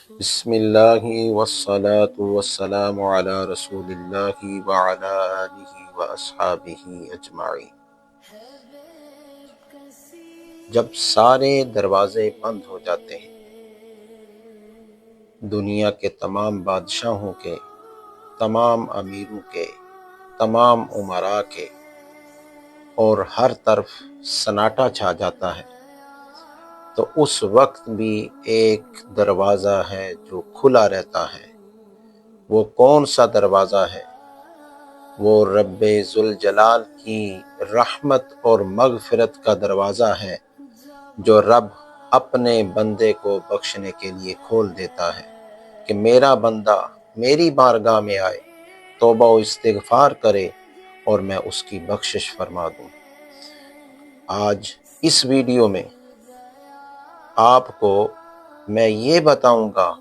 بسم اللہ والصلاة والسلام علی رسول اللہ وعلی آلہ واصحابہ اجمعین۔ جب سارے دروازے بند ہو جاتے ہیں، دنیا کے تمام بادشاہوں کے، تمام امیروں کے، تمام امراء کے، اور ہر طرف سناٹا چھا جاتا ہے، تو اس وقت بھی ایک دروازہ ہے جو کھلا رہتا ہے۔ وہ کون سا دروازہ ہے؟ وہ رب ذوالجلال کی رحمت اور مغفرت کا دروازہ ہے، جو رب اپنے بندے کو بخشنے کے لیے کھول دیتا ہے کہ میرا بندہ میری بارگاہ میں آئے، توبہ و استغفار کرے اور میں اس کی بخشش فرما دوں۔ آج اس ویڈیو میں آپ کو میں یہ بتاؤں گا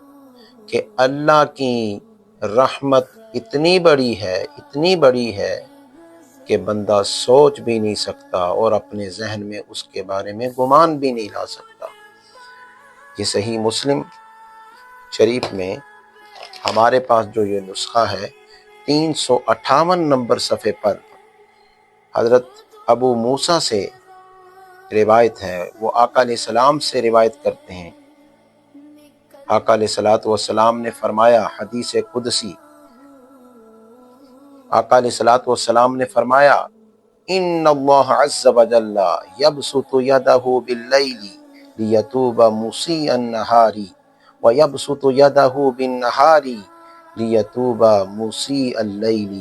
کہ اللہ کی رحمت اتنی بڑی ہے کہ بندہ سوچ بھی نہیں سکتا اور اپنے ذہن میں اس کے بارے میں گمان بھی نہیں لا سکتا۔ یہ صحیح مسلم شریف میں ہمارے پاس جو یہ نسخہ ہے، 358 نمبر صفحے پر حضرت ابو موسیٰ سے روایت ہے۔ وہ آقا علیہ السلام سے روایت کرتے ہیں۔ آقا علیہ السلام نے فرمایا، حدیث قدسی، آقا علیہ السلام نے فرمایا، ان اللہ عز وجل یبسط یدہ باللیل لیتوب مسیء النہار ویبسط یدہ بالنہار لیتوب مسیء اللیل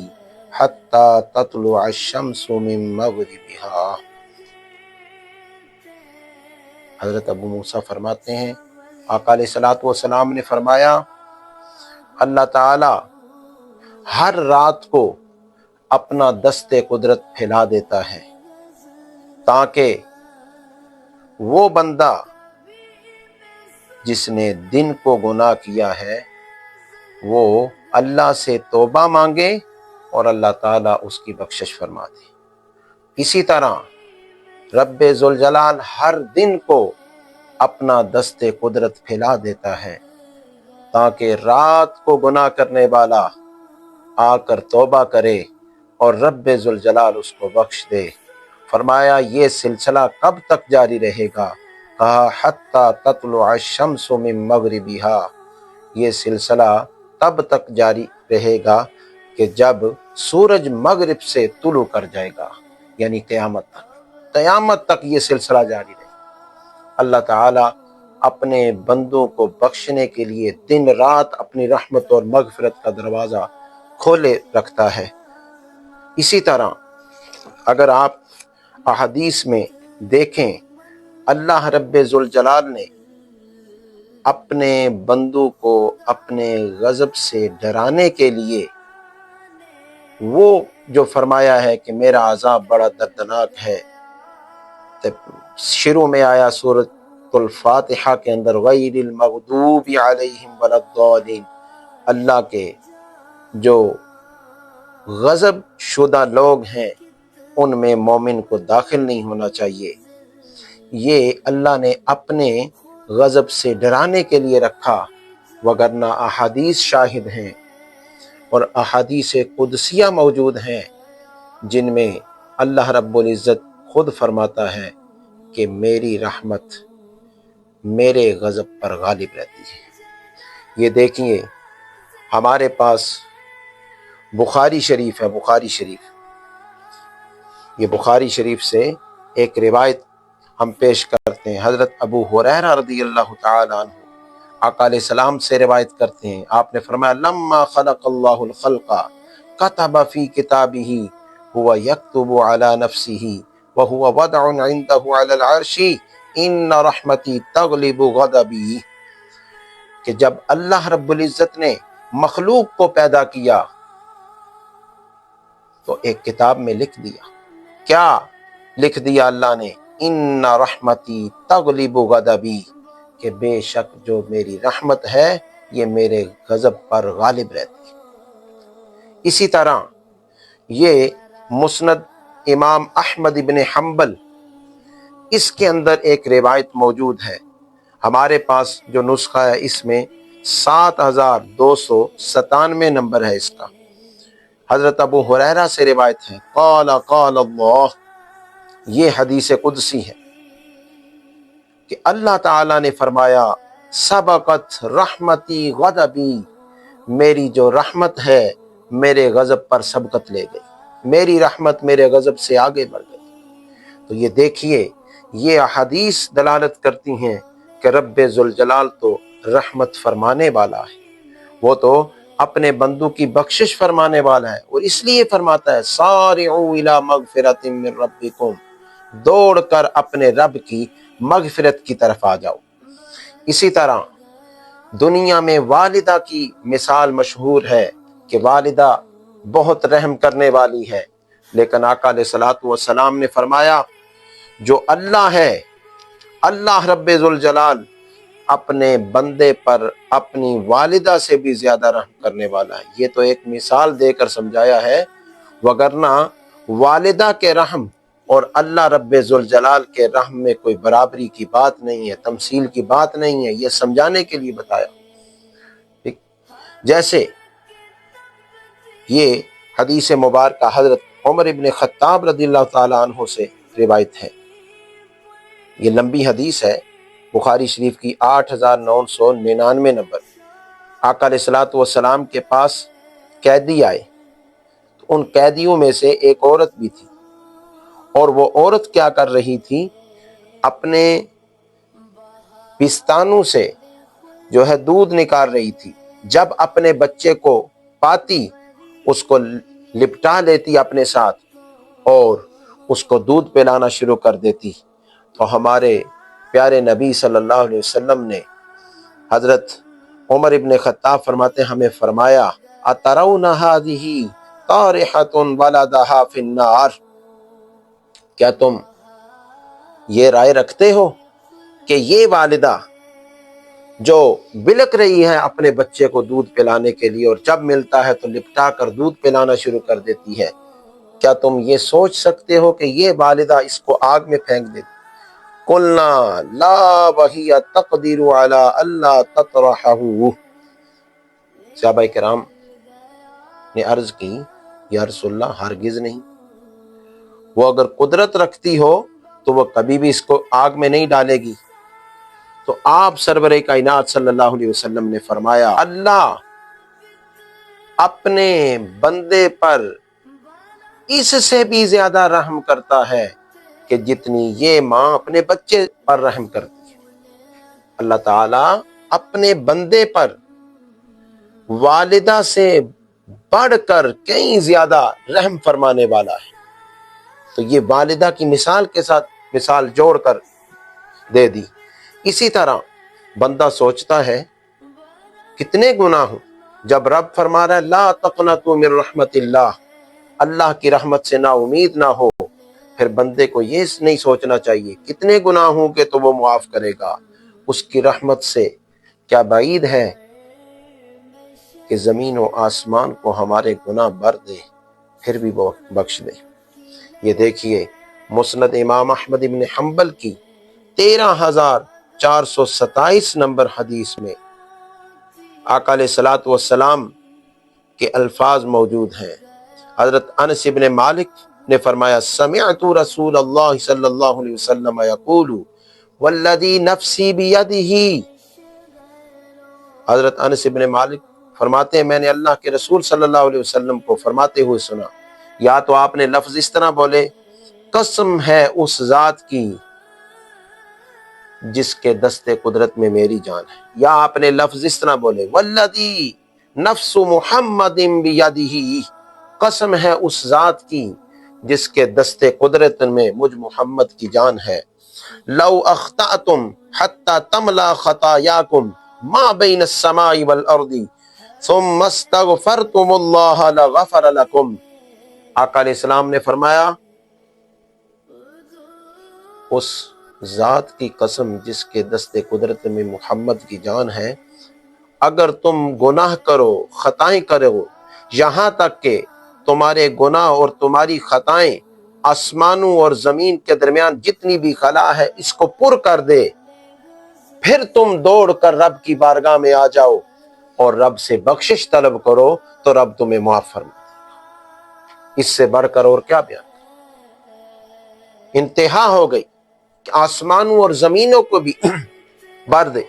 حتی تطلع الشمس من مغربہا۔ حضرت ابو موسیٰ فرماتے ہیں، آقا علیہ السلام نے فرمایا، اللہ تعالی ہر رات کو اپنا دست قدرت پھیلا دیتا ہے تاکہ وہ بندہ جس نے دن کو گناہ کیا ہے وہ اللہ سے توبہ مانگے اور اللہ تعالیٰ اس کی بخشش فرما دے۔ اسی طرح رب ذوالجلال ہر دن کو اپنا دست قدرت پھیلا دیتا ہے تاکہ رات کو گناہ کرنے والا آ کر توبہ کرے اور رب ذوالجلال اس کو بخش دے۔ فرمایا یہ سلسلہ کب تک جاری رہے گا؟ کہا حتی تطلع الشمس من مغربہا، یہ سلسلہ تب تک جاری رہے گا کہ جب سورج مغرب سے طلوع کر جائے گا، یعنی قیامت تک یہ سلسلہ جاری رہے گا۔ اللہ تعالی اپنے بندوں کو بخشنے کے لیے دن رات اپنی رحمت اور مغفرت کا دروازہ کھولے رکھتا ہے۔ اسی طرح اگر آپ احادیث میں دیکھیں، اللہ رب ذوالجلال نے اپنے بندوں کو اپنے غضب سے ڈرانے کے لیے وہ جو فرمایا ہے کہ میرا عذاب بڑا دردناک ہے، شروع میں آیا سورۃ الفاتحہ کے اندر، غیر المغضوب علیہم ولا الضالین، اللہ کے جو غضب شدہ لوگ ہیں ان میں مومن کو داخل نہیں ہونا چاہیے۔ یہ اللہ نے اپنے غضب سے ڈرانے کے لیے رکھا، وگرنہ احادیث شاہد ہیں اور احادیث قدسیہ موجود ہیں جن میں اللہ رب العزت خود فرماتا ہے کہ میری رحمت میرے غضب پر غالب رہتی ہے۔ یہ دیکھیے ہمارے پاس بخاری شریف ہے، یہ بخاری شریف سے ایک روایت ہم پیش کرتے ہیں۔ حضرت ابو ہریرہ رضی اللہ تعالی عنہ آقا علیہ السلام سے روایت کرتے ہیں، آپ نے فرمایا، لما خلق اللہ الخلق کتب فی کتابہ هو یکتب علی نفسہ وهو وضع عنده علی العرش ان رحمتی تغلب غضبی، کہ جب اللہ رب العزت نے مخلوق کو پیدا کیا تو ایک کتاب میں لکھ دیا۔ کیا لکھ دیا اللہ نے؟ ان رحمتی تغلب غضبی، کہ بے شک جو میری رحمت ہے یہ میرے غضب پر غالب رہتی ہے۔ اسی طرح یہ مسند امام احمد بن حنبل، اس کے اندر ایک روایت موجود ہے۔ ہمارے پاس جو نسخہ ہے اس میں 7297 نمبر ہے اس کا۔ حضرت ابو ہریرہ سے روایت ہے، قال قال اللہ، یہ حدیث قدسی ہے کہ اللہ تعالی نے فرمایا، سبقت رحمتی غضبی، میری جو رحمت ہے میرے غضب پر سبقت لے گئی، میری رحمت میرے غضب سے آگے بڑھ گئی۔ تو یہ دیکھیے، یہ احادیث دلالت کرتی ہیں کہ رب ذوالجلال تو رحمت فرمانے والا ہے، وہ تو اپنے بندوں کی بخشش فرمانے والا ہے، اور اس لیے فرماتا ہے سارعوا الی مغفرۃ من ربکم، دوڑ کر اپنے رب کی مغفرت کی طرف آ جاؤ۔ اسی طرح دنیا میں والدہ کی مثال مشہور ہے کہ والدہ بہت رحم کرنے والی ہے، لیکن آقا علیہ الصلوۃ والسلام نے فرمایا جو اللہ ہے، اللہ رب ذوالجلال اپنے بندے پر اپنی والدہ سے بھی زیادہ رحم کرنے والا ہے۔ یہ تو ایک مثال دے کر سمجھایا ہے، وگرنہ والدہ کے رحم اور اللہ رب ذوالجلال کے رحم میں کوئی برابری کی بات نہیں ہے، تمثیل کی بات نہیں ہے، یہ سمجھانے کے لیے بتایا۔ جیسے یہ حدیث مبارکہ حضرت عمر ابن خطاب رضی اللہ تعالیٰ عنہ سے روایت ہے، یہ لمبی حدیث ہے، بخاری شریف کی 8999 نمبر۔ آقا علیہ الصلوۃ والسلام کے پاس قیدی آئے، تو ان قیدیوں میں سے ایک عورت بھی تھی، اور وہ عورت کیا کر رہی تھی، اپنے پستانوں سے جو ہے دودھ نکال رہی تھی، جب اپنے بچے کو پاتی اس کو لپٹا لیتی اپنے ساتھ اور اس کو دودھ پلانا شروع کر دیتی۔ تو ہمارے پیارے نبی صلی اللہ علیہ وسلم نے حضرت عمر ابن خطاب فرماتے ہمیں فرمایا، اترون هذه طارحۃ ولدها فی النار، کیا تم یہ رائے رکھتے ہو کہ یہ والدہ جو بلک رہی ہے اپنے بچے کو دودھ پلانے کے لیے اور جب ملتا ہے تو لپٹا کر دودھ پلانا شروع کر دیتی ہے، کیا تم یہ سوچ سکتے ہو کہ یہ والدہ اس کو آگ میں پھینک دیتی؟ قلنا لا وہی تقدیر علی اللہ تطرحہ، صحابہ کرام نے عرض کی یا رسول اللہ ہرگز نہیں، وہ اگر قدرت رکھتی ہو تو وہ کبھی بھی اس کو آگ میں نہیں ڈالے گی۔ تو آپ سرور کائنات صلی اللہ علیہ وسلم نے فرمایا اللہ اپنے بندے پر اس سے بھی زیادہ رحم کرتا ہے کہ جتنی یہ ماں اپنے بچے پر رحم کرتی ہے۔ اللہ تعالیٰ اپنے بندے پر والدہ سے بڑھ کر کہیں زیادہ رحم فرمانے والا ہے۔ تو یہ والدہ کی مثال کے ساتھ مثال جوڑ کر دے دی۔ اسی طرح بندہ سوچتا ہے کتنے گناہ ہوں، جب رب فرما رہا ہے لا تقنطوا من رحمت اللہ، اللہ کی رحمت سے نا امید نہ ہو، پھر بندے کو یہ نہیں سوچنا چاہیے کتنے گناہ ہوں گے تو وہ معاف کرے گا، اس کی رحمت سے کیا بعید ہے کہ زمین و آسمان کو ہمارے گناہ بھر دے پھر بھی وہ بخش دے۔ یہ دیکھیے مسند امام احمد بن حنبل کی 13427 نمبر حدیث میں آقا علیہ الصلوۃ والسلام کے الفاظ موجود ہیں۔ حضرت انس بن مالک نے فرمایا سمعت رسول اللہ صلی اللہ علیہ وسلم یقول والذی نفسی بیدہ، حضرت انس بن مالک فرماتے ہیں میں نے اللہ کے رسول صلی اللہ علیہ وسلم کو فرماتے ہوئے سنا، یا تو آپ نے لفظ اس طرح بولے قسم ہے اس ذات کی جس کے دست قدرت میں میری جان ہے، یا آپ نے لفظ اس طرح بولے والذی نفس محمد بیدہ، قسم ہے اس ذات کی جس کے دست قدرت میں مجھ محمد کی جان ہے، لو اخطأتم حتی تملا خطایاکم ما بین السماء والارض ثم استغفرتم اللہ لغفر لکم، آقا علیہ السلام نے فرمایا اس ذات کی قسم جس کے دست قدرت میں محمد کی جان ہے، اگر تم گناہ کرو خطائیں کرو یہاں تک کہ تمہارے گناہ اور تمہاری خطائیں آسمانوں اور زمین کے درمیان جتنی بھی خلا ہے اس کو پر کر دے، پھر تم دوڑ کر رب کی بارگاہ میں آ جاؤ اور رب سے بخشش طلب کرو تو رب تمہیں معاف فرما دے گا۔ اس سے بڑھ کر اور کیا بیان؟ انتہا ہو گئی کہ آسمانوں اور زمینوں کو بھی بھر دے۔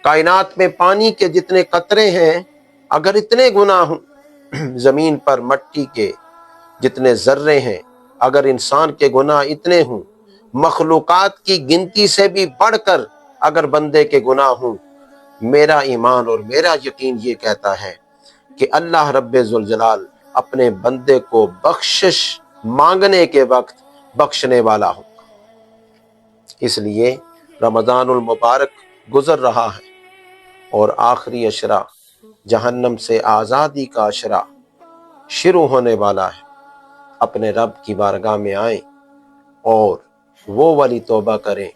کائنات میں پانی کے جتنے قطرے ہیں، اگر اتنے گناہ ہوں، زمین پر مٹی کے جتنے ذرے ہیں، اگر انسان کے گناہ اتنے ہوں، مخلوقات کی گنتی سے بھی بڑھ کر اگر بندے کے گناہ ہوں، میرا ایمان اور میرا یقین یہ کہتا ہے کہ اللہ رب ذوالجلال اپنے بندے کو بخشش مانگنے کے وقت بخشنے والا ہو۔ اس لیے رمضان المبارک گزر رہا ہے اور آخری عشرہ جہنم سے آزادی کا عشرہ شروع ہونے والا ہے۔ اپنے رب کی بارگاہ میں آئیں اور وہ والی توبہ کریں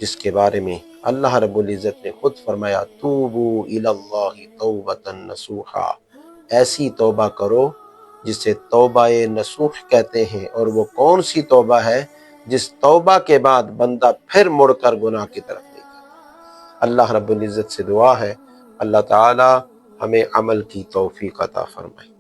جس کے بارے میں اللہ رب العزت نے خود فرمایا، توبو الی اللہ توبۃ نصوحا، ایسی توبہ کرو جسے توبہ نصوح کہتے ہیں۔ اور وہ کون سی توبہ ہے؟ جس توبہ کے بعد بندہ پھر مڑ کر گناہ کی طرف نہیں جاتا۔ اللہ رب العزت سے دعا ہے اللہ تعالی ہمیں عمل کی توفیق عطا فرمائے۔